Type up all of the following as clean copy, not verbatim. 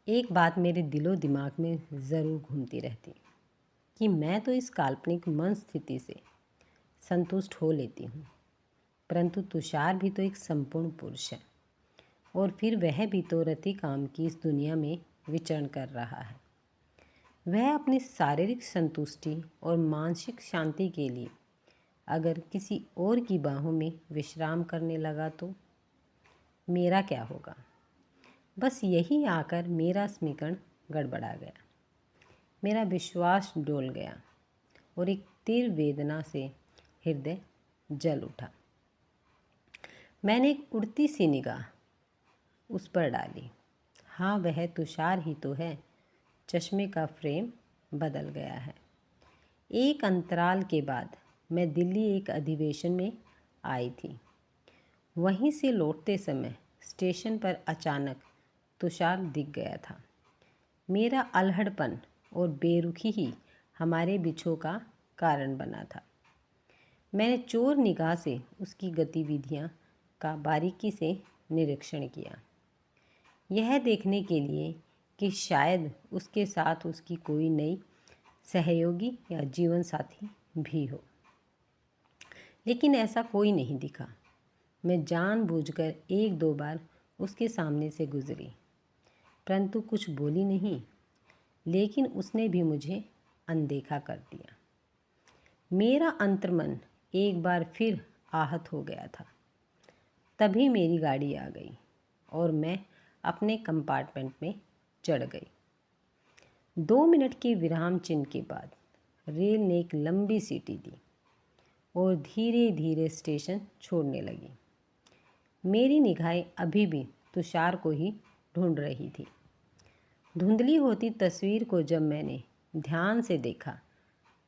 एक बात मेरे दिलो दिमाग में ज़रूर घूमती रहती कि मैं तो इस काल्पनिक मन स्थिति से संतुष्ट हो लेती हूँ, परंतु तुषार भी तो एक संपूर्ण पुरुष है और फिर वह भी तो रति काम की इस दुनिया में विचरण कर रहा है। वह अपनी शारीरिक संतुष्टि और मानसिक शांति के लिए अगर किसी और की बाहों में विश्राम करने लगा तो मेरा क्या होगा। बस यही आकर मेरा समीकरण गड़बड़ा गया। मेरा विश्वास डोल गया और एक तीव्र वेदना से हृदय जल उठा। मैंने एक उड़ती सी निगाह उस पर डाली। हाँ, वह तुषार ही तो है। चश्मे का फ्रेम बदल गया है। एक अंतराल के बाद मैं दिल्ली एक अधिवेशन में आई थी। वहीं से लौटते समय स्टेशन पर अचानक तुषार दिख गया था। मेरा अल्हड़पन और बेरुखी ही हमारे बिछो का कारण बना था। मैंने चोर निगाह से उसकी गतिविधियां का बारीकी से निरीक्षण किया, यह देखने के लिए कि शायद उसके साथ उसकी कोई नई सहयोगी या जीवन साथी भी हो, लेकिन ऐसा कोई नहीं दिखा। मैं जानबूझकर एक दो बार उसके सामने से गुजरी, परंतु कुछ बोली नहीं, लेकिन उसने भी मुझे अनदेखा कर दिया। मेरा अंतर्मन एक बार फिर आहत हो गया था। तभी मेरी गाड़ी आ गई और मैं अपने कंपार्टमेंट में चढ़ गई। 2 मिनट के विराम चिन्ह के बाद रेल ने एक लंबी सीटी दी और धीरे धीरे स्टेशन छोड़ने लगी। मेरी निगाहें अभी भी तुषार को ही ढूंढ रही थी। धुंधली होती तस्वीर को जब मैंने ध्यान से देखा,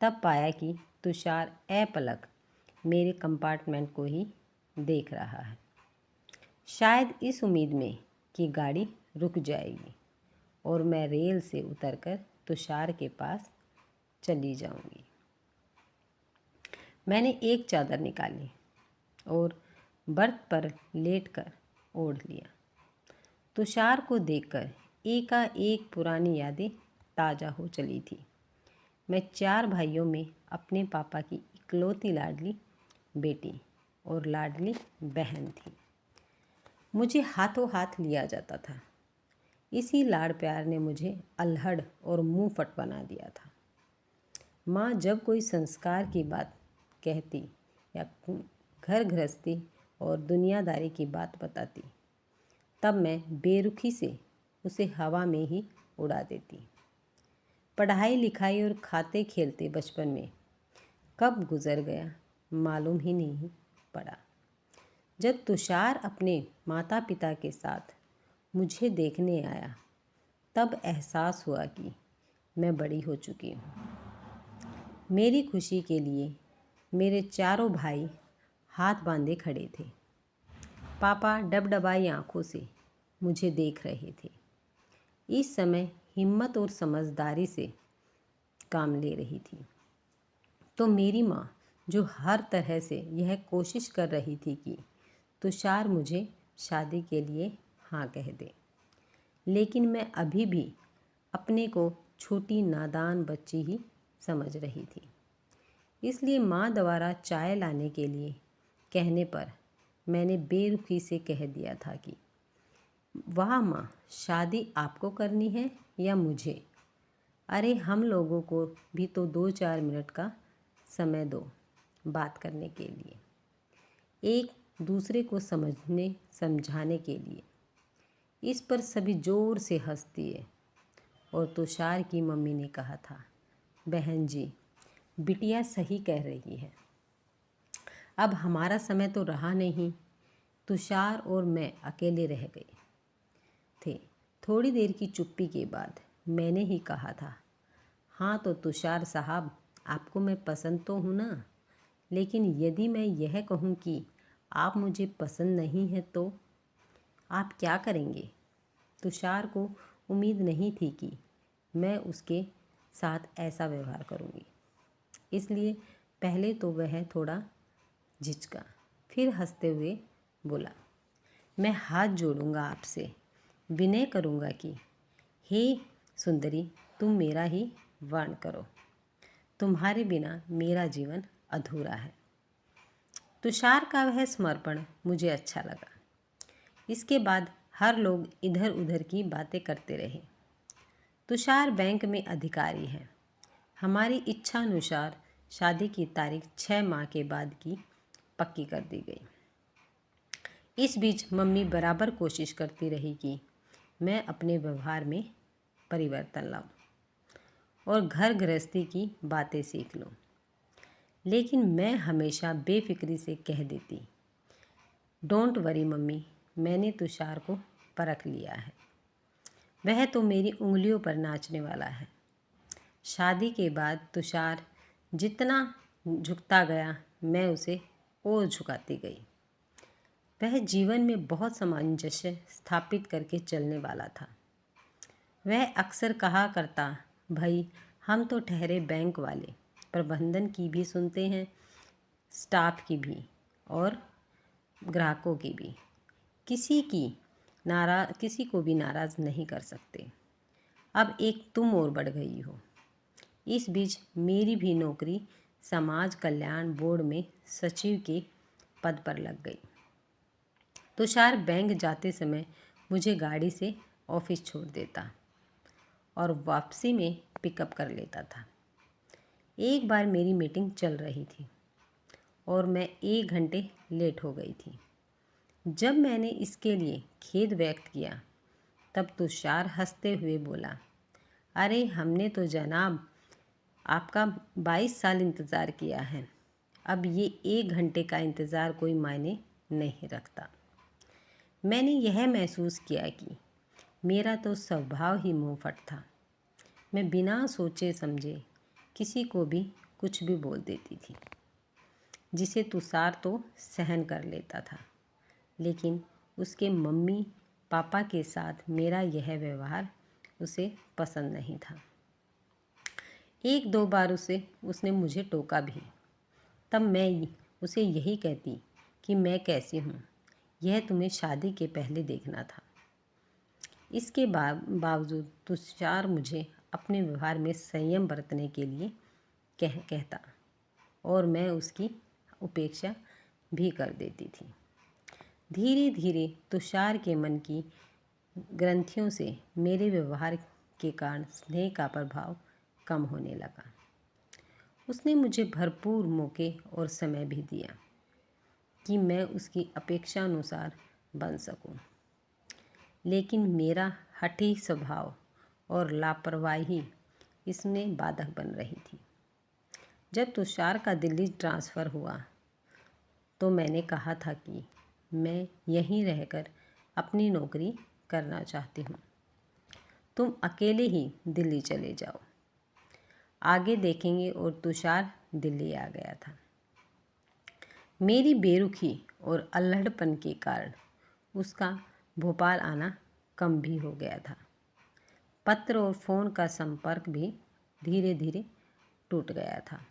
तब पाया कि तुषार अपलक मेरे कंपार्टमेंट को ही देख रहा है, शायद इस उम्मीद में कि गाड़ी रुक जाएगी और मैं रेल से उतरकर तुषार के पास चली जाऊंगी। मैंने एक चादर निकाली और बर्थ पर लेटकर ओढ़ लिया। तुषार को देखकर एकाएक पुरानी यादें ताज़ा हो चली थी। मैं 4 भाइयों में अपने पापा की इकलौती लाडली बेटी और लाडली बहन थी। मुझे हाथों हाथ लिया जाता था। इसी लाड़ प्यार ने मुझे अल्हड़ और मुंह फट बना दिया था। माँ जब कोई संस्कार की बात कहती या घर गृहस्थी और दुनियादारी की बात बताती, तब मैं बेरुखी से उसे हवा में ही उड़ा देती। पढ़ाई लिखाई और खाते खेलते बचपन में कब गुजर गया मालूम ही नहीं पड़ा। जब तुषार अपने माता पिता के साथ मुझे देखने आया, तब एहसास हुआ कि मैं बड़ी हो चुकी हूँ। मेरी खुशी के लिए मेरे चारों भाई हाथ बांधे खड़े थे। पापा डबडबाई आंखों से मुझे देख रहे थे। इस समय हिम्मत और समझदारी से काम ले रही थी। तो मेरी माँ, जो हर तरह से यह कोशिश कर रही थी कि तुषार मुझे शादी के लिए हाँ कह दे, लेकिन मैं अभी भी अपने को छोटी नादान बच्ची ही समझ रही थी। इसलिए माँ द्वारा चाय लाने के लिए कहने पर मैंने बेरुखी से कह दिया था कि वाह माँ, शादी आपको करनी है या मुझे? अरे हम लोगों को भी तो 2-4 मिनट का समय दो बात करने के लिए, एक दूसरे को समझने समझाने के लिए। इस पर सभी जोर से हंस दिए और तुषार की मम्मी ने कहा था, बहन जी, बिटिया सही कह रही है, अब हमारा समय तो रहा नहीं। तुषार और मैं अकेले रह गए थे। थोड़ी देर की चुप्पी के बाद मैंने ही कहा था, हाँ तो तुषार साहब, आपको मैं पसंद तो हूँ ना, लेकिन यदि मैं यह कहूँ कि आप मुझे पसंद नहीं है तो आप क्या करेंगे? तुषार को उम्मीद नहीं थी कि मैं उसके साथ ऐसा व्यवहार करूँगी, इसलिए पहले तो वह थोड़ा झिझका, फिर हंसते हुए बोला, मैं हाथ जोड़ूंगा आपसे, विनय करूंगा कि हे सुंदरी, तुम मेरा ही वर्ण करो, तुम्हारे बिना मेरा जीवन अधूरा है। तुषार का वह समर्पण मुझे अच्छा लगा। इसके बाद हर लोग इधर उधर की बातें करते रहे। तुषार बैंक में अधिकारी है। हमारी इच्छा अनुसार शादी की तारीख 6 माह के बाद की पक्की कर दी गई। इस बीच मम्मी बराबर कोशिश करती रही कि मैं अपने व्यवहार में परिवर्तन लाऊं और घर गृहस्थी की बातें सीख लूं। लेकिन मैं हमेशा बेफिक्री से कह देती, डोंट वरी मम्मी, मैंने तुषार को परख लिया है, वह तो मेरी उंगलियों पर नाचने वाला है। शादी के बाद तुषार जितना झुकता गया, मैं उसे और झुकाती गई। वह जीवन में बहुत सामंजस्य स्थापित करके चलने वाला था। वह अक्सर कहा करता, भाई हम तो ठहरे बैंक वाले, प्रबंधन की भी सुनते हैं, स्टाफ की भी और ग्राहकों की भी, किसी को भी नाराज़ नहीं कर सकते। अब एक तुम और बढ़ गई हो। इस बीच मेरी भी नौकरी समाज कल्याण बोर्ड में सचिव के पद पर लग गई। तुषार बैंक जाते समय मुझे गाड़ी से ऑफिस छोड़ देता और वापसी में पिकअप कर लेता था। एक बार मेरी मीटिंग चल रही थी और मैं 1 घंटे लेट हो गई थी। जब मैंने इसके लिए खेद व्यक्त किया, तब तुषार हंसते हुए बोला, अरे हमने तो जनाब आपका 22 साल इंतज़ार किया है, अब ये 1 घंटे का इंतज़ार कोई मायने नहीं रखता। मैंने यह महसूस किया कि मेरा तो स्वभाव ही मुंहफट था। मैं बिना सोचे समझे किसी को भी कुछ भी बोल देती थी, जिसे तुषार तो सहन कर लेता था, लेकिन उसके मम्मी पापा के साथ मेरा यह व्यवहार उसे पसंद नहीं था। 1-2 बार उसने मुझे टोका भी। तब मैं उसे यही कहती कि मैं कैसी हूँ, यह तुम्हें शादी के पहले देखना था। इसके बावजूद तुषार मुझे अपने व्यवहार में संयम बरतने के लिए कहता और मैं उसकी उपेक्षा भी कर देती थी। धीरे धीरे तुषार के मन की ग्रंथियों से मेरे व्यवहार के कारण स्नेह का प्रभाव कम होने लगा। उसने मुझे भरपूर मौके और समय भी दिया कि मैं उसकी अपेक्षा अनुसार बन सकूं, लेकिन मेरा हठी स्वभाव और लापरवाही इसमें बाधक बन रही थी। जब तुषार का दिल्ली ट्रांसफ़र हुआ तो मैंने कहा था कि मैं यहीं रहकर अपनी नौकरी करना चाहती हूँ, तुम अकेले ही दिल्ली चले जाओ, आगे देखेंगे। और तुषार दिल्ली आ गया था। मेरी बेरुखी और अल्हड़पन के कारण उसका भोपाल आना कम भी हो गया था। पत्र और फ़ोन का संपर्क भी धीरे धीरे टूट गया था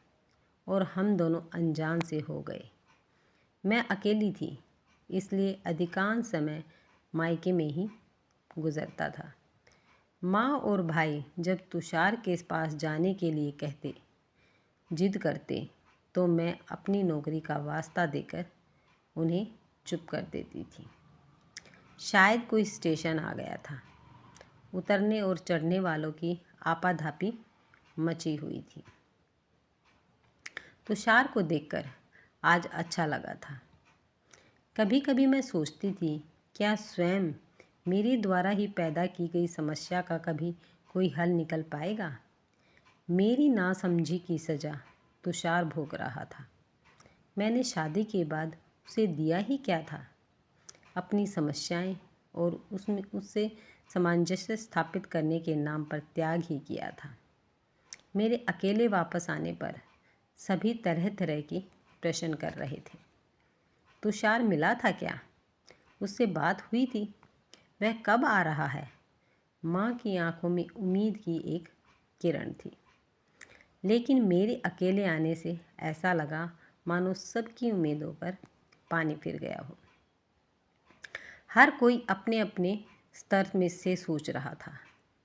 और हम दोनों अनजान से हो गए। मैं अकेली थी, इसलिए अधिकांश समय मायके में ही गुजरता था। माँ और भाई जब तुषार के पास जाने के लिए जिद करते, तो मैं अपनी नौकरी का वास्ता देकर उन्हें चुप कर देती थी। शायद कोई स्टेशन आ गया था। उतरने और चढ़ने वालों की आपाधापी मची हुई थी। तुषार को देखकर आज अच्छा लगा था। कभी कभी मैं सोचती थी, क्या स्वयं मेरे द्वारा ही पैदा की गई समस्या का कभी कोई हल निकल पाएगा। मेरी नासमझी की सज़ा तुषार भोग रहा था। मैंने शादी के बाद उसे दिया ही क्या था, अपनी समस्याएं और उससे सामंजस्य स्थापित करने के नाम पर त्याग ही किया था। मेरे अकेले वापस आने पर सभी तरह तरह की प्रश्न कर रहे थे। तुषार मिला था क्या, उससे बात हुई थी, वह कब आ रहा है। माँ की आंखों में उम्मीद की एक किरण थी, लेकिन मेरे अकेले आने से ऐसा लगा मानो सबकी उम्मीदों पर पानी फिर गया हो। हर कोई अपने अपने स्तर में से सोच रहा था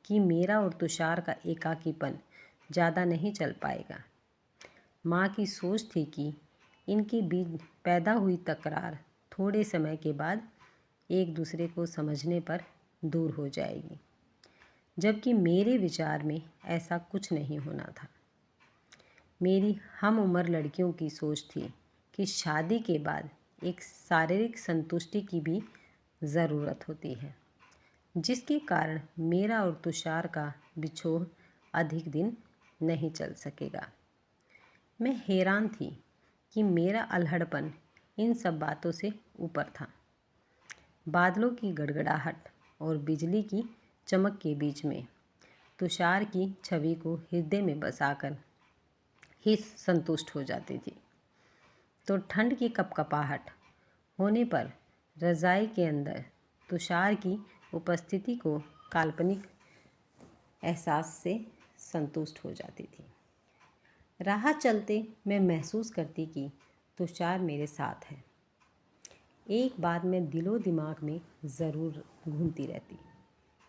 कि मेरा और तुषार का एकाकीपन ज़्यादा नहीं चल पाएगा। माँ की सोच थी कि इनके बीच पैदा हुई तकरार थोड़े समय के बाद एक दूसरे को समझने पर दूर हो जाएगी, जबकि मेरे विचार में ऐसा कुछ नहीं होना था। मेरी हम उम्र लड़कियों की सोच थी कि शादी के बाद एक शारीरिक संतुष्टि की भी ज़रूरत होती है, जिसके कारण मेरा और तुषार का बिछोह अधिक दिन नहीं चल सकेगा। मैं हैरान थी कि मेरा अल्हड़पन इन सब बातों से ऊपर था। बादलों की गड़गड़ाहट और बिजली की चमक के बीच में तुषार की छवि को हृदय में बसाकर ही संतुष्ट हो जाती थी। तो ठंड की कपकपाहट होने पर रज़ाई के अंदर तुषार की उपस्थिति को काल्पनिक एहसास से संतुष्ट हो जाती थी। राह चलते मैं महसूस करती कि तुषार मेरे साथ है। एक बात मैं दिलो दिमाग में ज़रूर घूमती रहती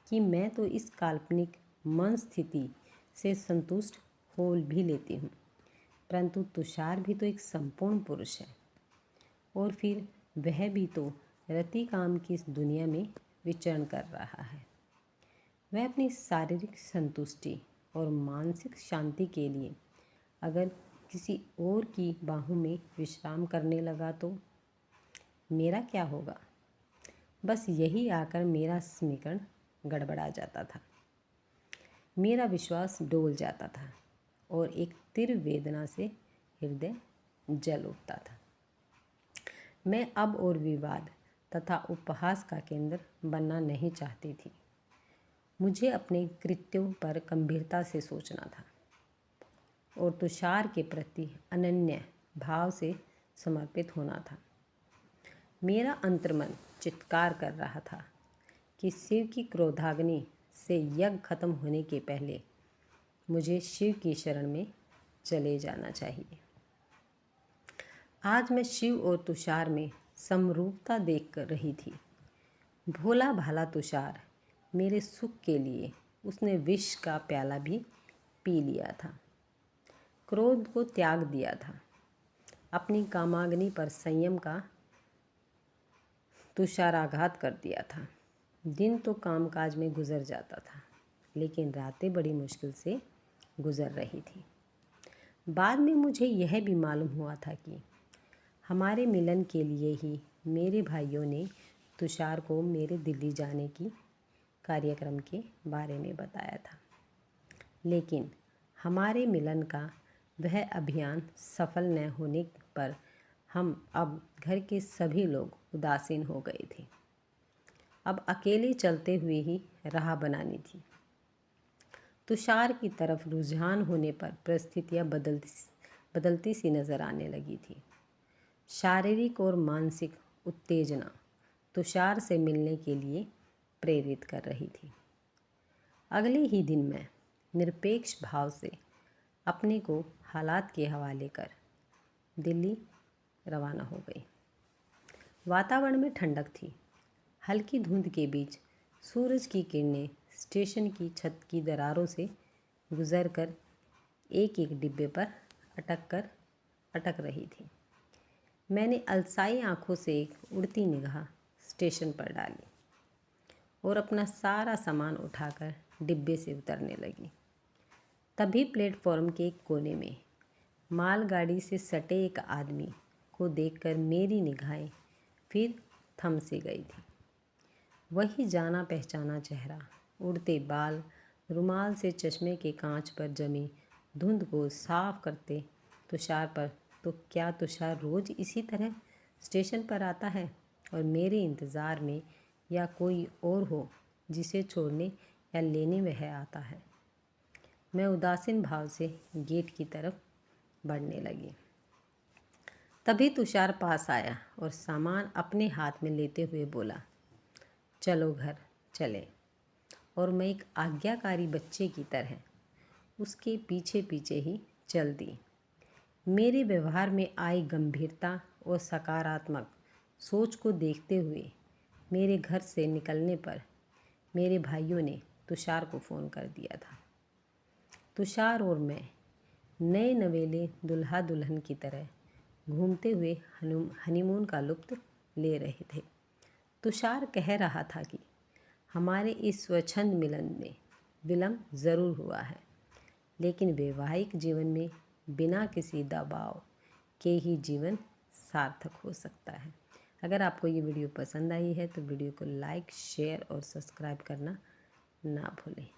कि मैं तो इस काल्पनिक मन स्थिति से संतुष्ट हो भी लेती हूँ, परंतु तुषार भी तो एक संपूर्ण पुरुष है, और फिर वह भी तो रति काम की इस दुनिया में विचरण कर रहा है। वह अपनी शारीरिक संतुष्टि और मानसिक शांति के लिए अगर किसी और की बाहों में विश्राम करने लगा तो मेरा क्या होगा? बस यही आकर मेरा समीकरण गड़बड़ा जाता था। मेरा विश्वास डोल जाता था और एक तीव्र वेदना से हृदय जल उठता था। मैं अब और विवाद तथा उपहास का केंद्र बनना नहीं चाहती थी। मुझे अपने कृत्यों पर गंभीरता से सोचना था और तुषार के प्रति अनन्य भाव से समर्पित होना था। मेरा अंतर्मन चित्कार कर रहा था कि शिव की क्रोधाग्नि से यज्ञ खत्म होने के पहले मुझे शिव की शरण में चले जाना चाहिए। आज मैं शिव और तुषार में समरूपता देख कर रही थी। भोला भाला तुषार मेरे सुख के लिए उसने विष का प्याला भी पी लिया था, क्रोध को त्याग दिया था, अपनी कामाग्नि पर संयम का तुषाराघात कर दिया था। दिन तो कामकाज में गुजर जाता था, लेकिन रातें बड़ी मुश्किल से गुजर रही थी। बाद में मुझे यह भी मालूम हुआ था कि हमारे मिलन के लिए ही मेरे भाइयों ने तुषार को मेरे दिल्ली जाने की कार्यक्रम के बारे में बताया था, लेकिन हमारे मिलन का वह अभियान सफल न होने पर हम अब घर के सभी लोग उदासीन हो गए थे। अब अकेले चलते हुए ही राह बनानी थी। तुषार की तरफ रुझान होने पर परिस्थितियाँ बदलती सी नज़र आने लगी थी। शारीरिक और मानसिक उत्तेजना तुषार से मिलने के लिए प्रेरित कर रही थी। अगले ही दिन मैं निरपेक्ष भाव से अपने को हालात के हवाले कर दिल्ली रवाना हो गई। वातावरण में ठंडक थी। हल्की धुंध के बीच सूरज की किरणें स्टेशन की छत की दरारों से गुजरकर एक एक डिब्बे पर अटक रही थी। मैंने अलसाई आंखों से एक उड़ती निगाह स्टेशन पर डाली और अपना सारा सामान उठाकर डिब्बे से उतरने लगी। तभी प्लेटफॉर्म के एक कोने में मालगाड़ी से सटे एक आदमी को देखकर मेरी निगाहें फिर थम सी गई थी। वही जाना पहचाना चेहरा, उड़ते बाल, रुमाल से चश्मे के कांच पर जमी धुंध को साफ करते तुषार पर। तो क्या तुषार रोज़ इसी तरह स्टेशन पर आता है और मेरे इंतज़ार में, या कोई और हो जिसे छोड़ने या लेने वह आता है? मैं उदासीन भाव से गेट की तरफ बढ़ने लगी। तभी तुषार पास आया और सामान अपने हाथ में लेते हुए बोला, चलो घर चले। और मैं एक आज्ञाकारी बच्चे की तरह उसके पीछे पीछे ही चल दी। मेरे व्यवहार में आई गंभीरता और सकारात्मक सोच को देखते हुए मेरे घर से निकलने पर मेरे भाइयों ने तुषार को फ़ोन कर दिया था। तुषार और मैं नए नवेले दुल्हा दुल्हन की तरह घूमते हुए हनीमून का लुत्फ़ ले रहे थे। तुषार कह रहा था कि हमारे इस स्वच्छंद मिलन में विलम्ब ज़रूर हुआ है, लेकिन वैवाहिक जीवन में बिना किसी दबाव के ही जीवन सार्थक हो सकता है। अगर आपको ये वीडियो पसंद आई है तो वीडियो को लाइक, शेयर और सब्सक्राइब करना ना भूलें।